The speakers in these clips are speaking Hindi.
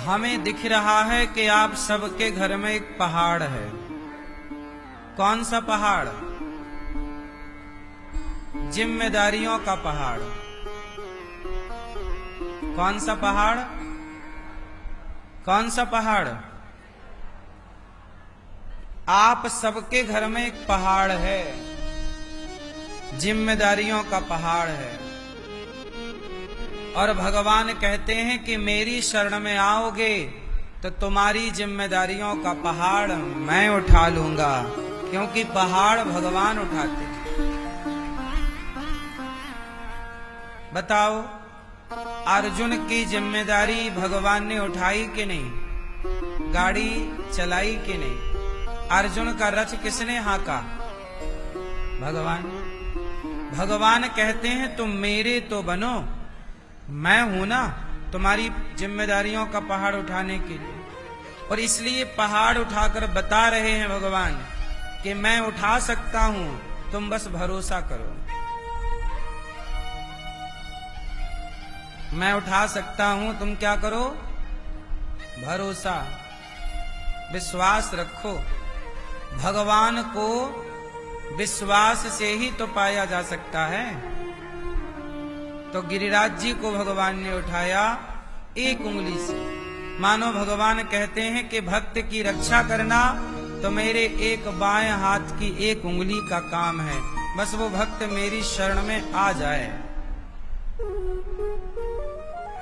हमें दिख रहा है कि आप सबके घर में एक पहाड़ है। कौन सा पहाड़? जिम्मेदारियों का पहाड़। कौन सा पहाड़? कौन सा पहाड़? आप सबके घर में एक पहाड़ है, जिम्मेदारियों का पहाड़ है। और भगवान कहते हैं कि मेरी शरण में आओगे तो तुम्हारी जिम्मेदारियों का पहाड़ मैं उठा लूंगा, क्योंकि पहाड़ भगवान उठाते हैं। बताओ, अर्जुन की जिम्मेदारी भगवान ने उठाई कि नहीं? गाड़ी चलाई कि नहीं? अर्जुन का रथ किसने हाँका? भगवान। भगवान कहते हैं तुम मेरे तो बनो, मैं हूं ना तुम्हारी जिम्मेदारियों का पहाड़ उठाने के लिए। और इसलिए पहाड़ उठाकर बता रहे हैं भगवान कि मैं उठा सकता हूं, तुम बस भरोसा करो। मैं उठा सकता हूं, तुम क्या करो? भरोसा, विश्वास रखो। भगवान को विश्वास से ही तो पाया जा सकता है। तो गिरिराज जी को भगवान ने उठाया एक उंगली से। मानो भगवान कहते हैं कि भक्त की रक्षा करना तो मेरे एक बाएं हाथ की एक उंगली का काम है, बस वो भक्त मेरी शरण में आ जाए।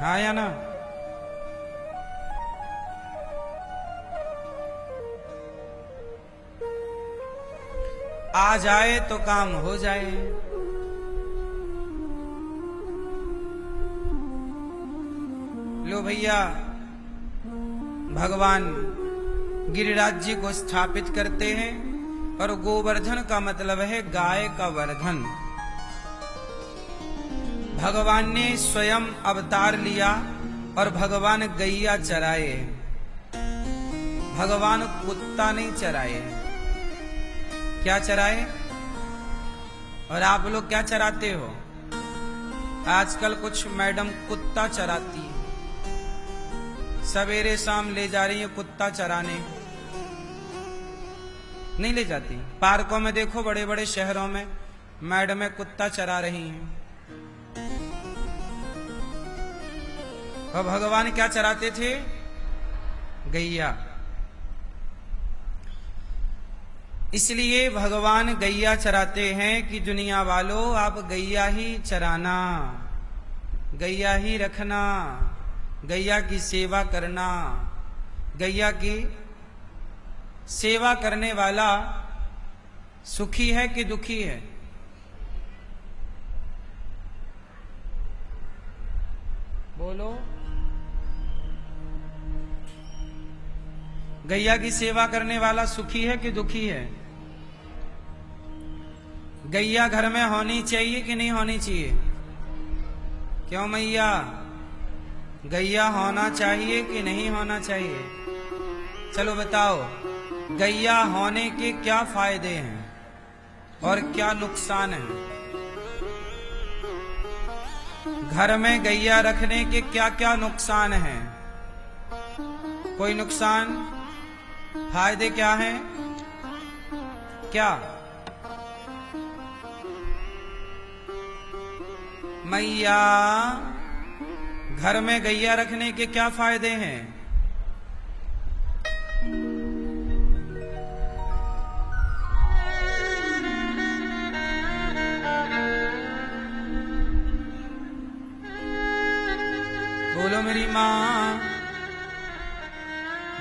हाँ या ना? आ जाए तो काम हो जाए। लो भैया, भगवान गिरिराज जी को स्थापित करते हैं। और गोवर्धन का मतलब है गाय का वर्धन। भगवान ने स्वयं अवतार लिया और भगवान गैया चराए। भगवान कुत्ता नहीं चराए। क्या चराए? और आप लोग क्या चराते हो? आजकल कुछ मैडम कुत्ता चराती है, सवेरे शाम ले जा रही है कुत्ता चराने। नहीं ले जाती। पार्कों में देखो, बड़े बड़े शहरों में मैडमें कुत्ता चरा रही हैं। और भगवान क्या चराते थे? गैया। इसलिए भगवान गैया चराते हैं कि दुनिया वालों आप गैया ही चराना, गैया ही रखना, गैया की सेवा करना। गैया की सेवा करने वाला सुखी है कि दुखी है? बोलो। गैया की सेवा करने वाला सुखी है कि दुखी है? गैया घर में होनी चाहिए कि नहीं होनी चाहिए? क्यों मैया, गैया होना चाहिए कि नहीं होना चाहिए? चलो बताओ, गैया होने के क्या फायदे हैं और क्या नुकसान है? घर में गैया रखने के क्या क्या नुकसान हैं? कोई नुकसान? फायदे क्या हैं? क्या? मैया, घर में गैया रखने के क्या फायदे हैं? बोलो मेरी माँ,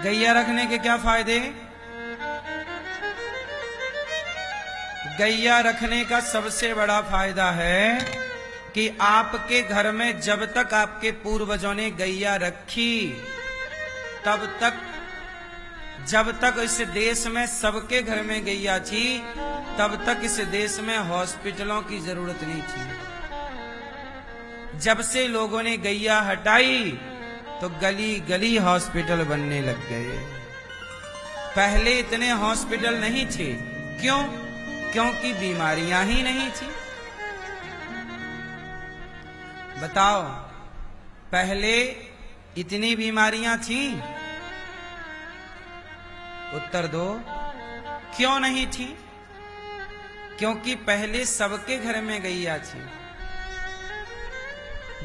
गैया रखने के क्या फायदे? गैया रखने का सबसे बड़ा फायदा है कि आपके घर में जब तक आपके पूर्वजों ने गैया रखी, तब तक, जब तक इस देश में सबके घर में गैया थी, तब तक इस देश में हॉस्पिटलों की जरूरत नहीं थी। जब से लोगों ने गैया हटाई तो गली गली हॉस्पिटल बनने लग गए। पहले इतने हॉस्पिटल नहीं थे। क्यों? क्योंकि बीमारियां ही नहीं थी। बताओ, पहले इतनी बीमारियां थी? उत्तर दो, क्यों नहीं थी? क्योंकि पहले सबके घर में गैया थी।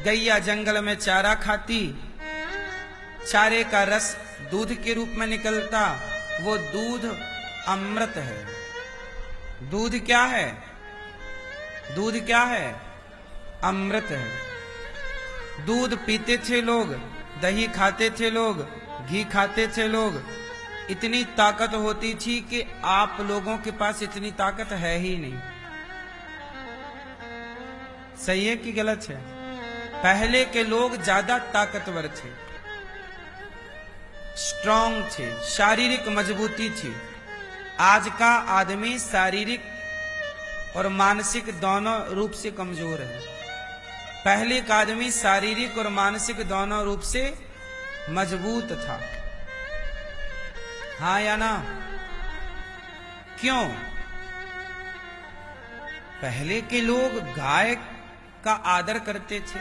गैया जंगल में चारा खाती, चारे का रस दूध के रूप में निकलता, वो दूध अमृत है। दूध क्या है? दूध क्या है? अमृत है। दूध पीते थे लोग, दही खाते थे लोग, घी खाते थे लोग। इतनी ताकत होती थी कि आप लोगों के पास इतनी ताकत है ही नहीं। सही है कि गलत है? पहले के लोग ज्यादा ताकतवर थे, स्ट्रांग थे, शारीरिक मजबूती थी। आज का आदमी शारीरिक और मानसिक दोनों रूप से कमजोर है। पहले का आदमी शारीरिक और मानसिक दोनों रूप से मजबूत था। हाँ या ना? क्यों? पहले के लोग गाय का आदर करते थे,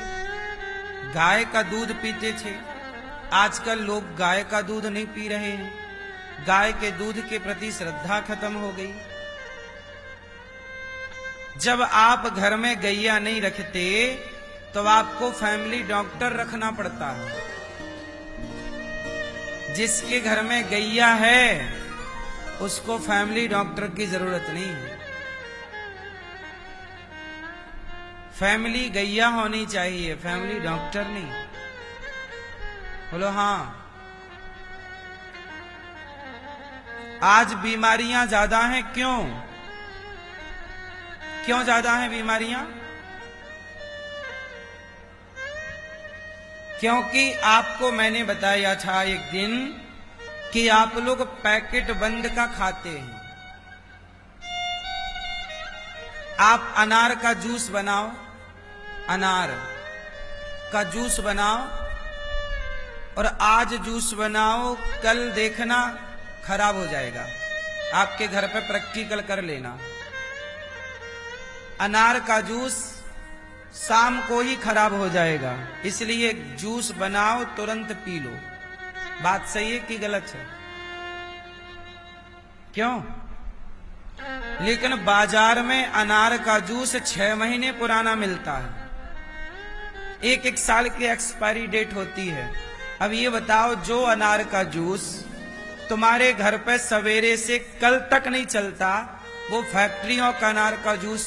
गाय का दूध पीते थे। आजकल लोग गाय का दूध नहीं पी रहे हैं। गाय के दूध के प्रति श्रद्धा खत्म हो गई। जब आप घर में गैया नहीं रखते तो आपको फैमिली डॉक्टर रखना पड़ता है। जिसके घर में गैया है उसको फैमिली डॉक्टर की जरूरत नहीं है। फैमिली गैया होनी चाहिए, फैमिली डॉक्टर नहीं। बोलो हाँ। आज बीमारियां ज्यादा हैं, क्यों? क्यों ज्यादा हैं बीमारियां? क्योंकि आपको मैंने बताया था एक दिन कि आप लोग पैकेट बंद का खाते हैं। आप अनार का जूस बनाओ, अनार का जूस बनाओ और आज जूस बनाओ, कल देखना खराब हो जाएगा। आपके घर पे प्रैक्टिकल कर लेना। अनार का जूस शाम को ही खराब हो जाएगा, इसलिए जूस बनाओ, तुरंत पी लो। बात सही है कि गलत है? क्यों? लेकिन बाजार में अनार का जूस 6 महीने पुराना मिलता है, 1-1 साल की एक्सपायरी डेट होती है। अब ये बताओ, जो अनार का जूस तुम्हारे घर पे सवेरे से कल तक नहीं चलता, वो फैक्ट्रियों का अनार का जूस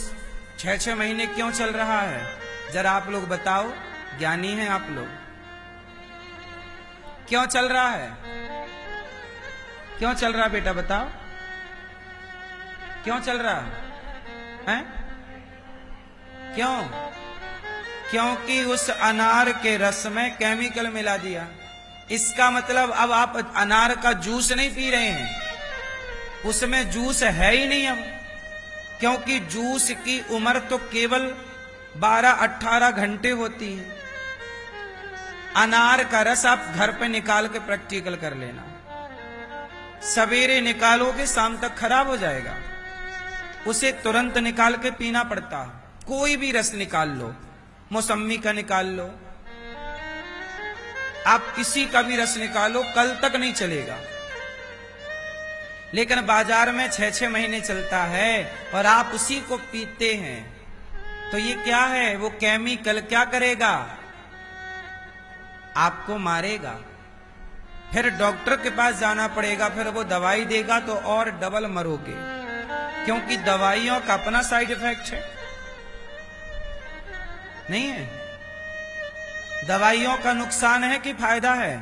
6-6 महीने क्यों चल रहा है? जरा आप लोग बताओ, ज्ञानी हैं आप लोग। क्यों चल रहा है? क्यों चल रहा है बेटा, बताओ क्यों चल रहा है? क्यों? क्योंकि उस अनार के रस में केमिकल मिला दिया। इसका मतलब अब आप अनार का जूस नहीं पी रहे हैं, उसमें जूस है ही नहीं अब। क्योंकि जूस की उम्र तो केवल 12-18 घंटे होती है। अनार का रस आप घर पे निकाल के प्रैक्टिकल कर लेना। सवेरे निकालोगे शाम तक खराब हो जाएगा। उसे तुरंत निकाल के पीना पड़ता। कोई भी रस निकाल लो, मौसम्मी का निकाल लो, आप किसी का भी रस निकालो, कल तक नहीं चलेगा। लेकिन बाजार में 6-6 महीने चलता है और आप उसी को पीते हैं, तो ये क्या है? वो केमिकल क्या करेगा? आपको मारेगा। फिर डॉक्टर के पास जाना पड़ेगा, फिर वो दवाई देगा तो और डबल मरोगे, क्योंकि दवाइयों का अपना साइड इफेक्ट है, नहीं है? दवाइयों का नुकसान है कि फायदा है?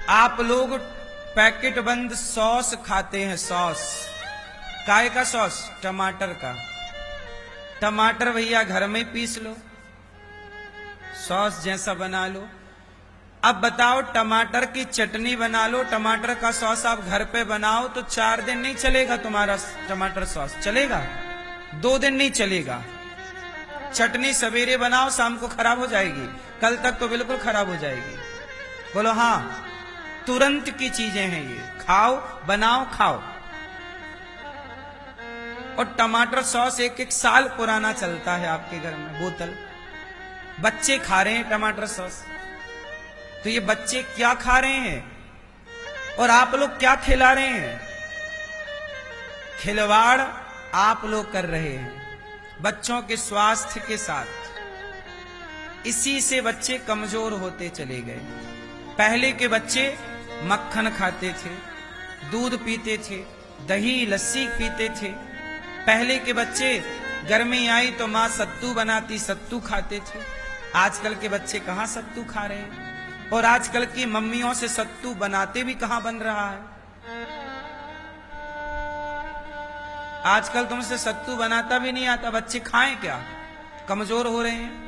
आप लोग पैकेट बंद सॉस खाते हैं। सॉस काय का? सॉस टमाटर का। टमाटर भैया घर में पीस लो, सॉस जैसा बना लो। अब बताओ, टमाटर की चटनी बना लो, टमाटर का सॉस आप घर पे बनाओ तो 4 दिन नहीं चलेगा तुम्हारा टमाटर सॉस। चलेगा? 2 दिन नहीं चलेगा। चटनी सवेरे बनाओ, शाम को खराब हो जाएगी, कल तक तो बिल्कुल खराब हो जाएगी। बोलो हाँ। तुरंत की चीजें हैं ये, खाओ, बनाओ, खाओ। और टमाटर सॉस 1-1 साल पुराना चलता है आपके घर में, बोतल। बच्चे खा रहे हैं टमाटर सॉस। तो ये बच्चे क्या खा रहे हैं और आप लोग क्या खिला रहे हैं? खिलवाड़ आप लोग कर रहे हैं बच्चों के स्वास्थ्य के साथ। इसी से बच्चे कमजोर होते चले गए। पहले के बच्चे मक्खन खाते थे, दूध पीते थे, दही लस्सी पीते थे। पहले के बच्चे गर्मी आई तो माँ सत्तू बनाती, सत्तू खाते थे। आजकल के बच्चे कहाँ सत्तू खा रहे हैं? और आजकल की मम्मियों से सत्तू बनाते भी कहाँ बन रहा है? आजकल तुमसे सत्तू बनाता भी नहीं आता। बच्चे खाएं क्या? कमजोर हो रहे हैं।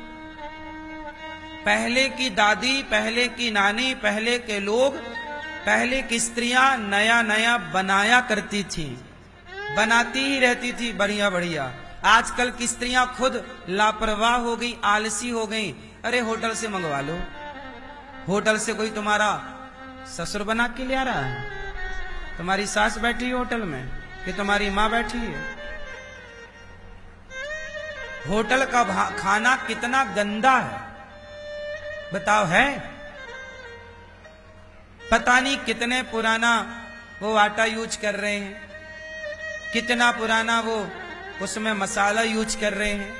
पहले की दादी, पहले की नानी, पहले के लोग, पहले की स्त्रियां नया नया बनाया करती थी, बनाती ही रहती थी बढ़िया बढ़िया। आजकल की स्त्रियां खुद लापरवाह हो गई, आलसी हो गई। अरे होटल से मंगवा लो। होटल से कोई तुम्हारा ससुर बना के ले आ रहा है? तुम्हारी सास बैठी है होटल में कि तुम्हारी माँ बैठी है? होटल का खाना कितना गंदा है बताओ। है पता नहीं कितने पुराना वो आटा यूज कर रहे हैं, कितना पुराना वो उसमें मसाला यूज कर रहे हैं।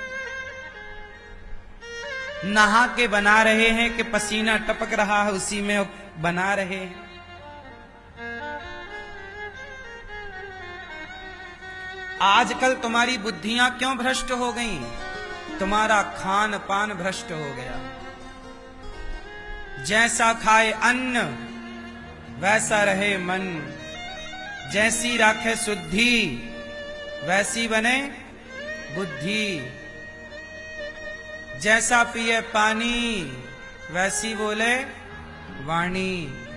नहा के बना रहे हैं कि पसीना टपक रहा है उसी में बना रहे हैं। आजकल तुम्हारी बुद्धियां क्यों भ्रष्ट हो गई? तुम्हारा खान पान भ्रष्ट हो गया। जैसा खाए अन्न वैसा रहे मन, जैसी राखे शुद्धि वैसी बने बुद्धि, जैसा पिए पानी वैसी बोले वाणी।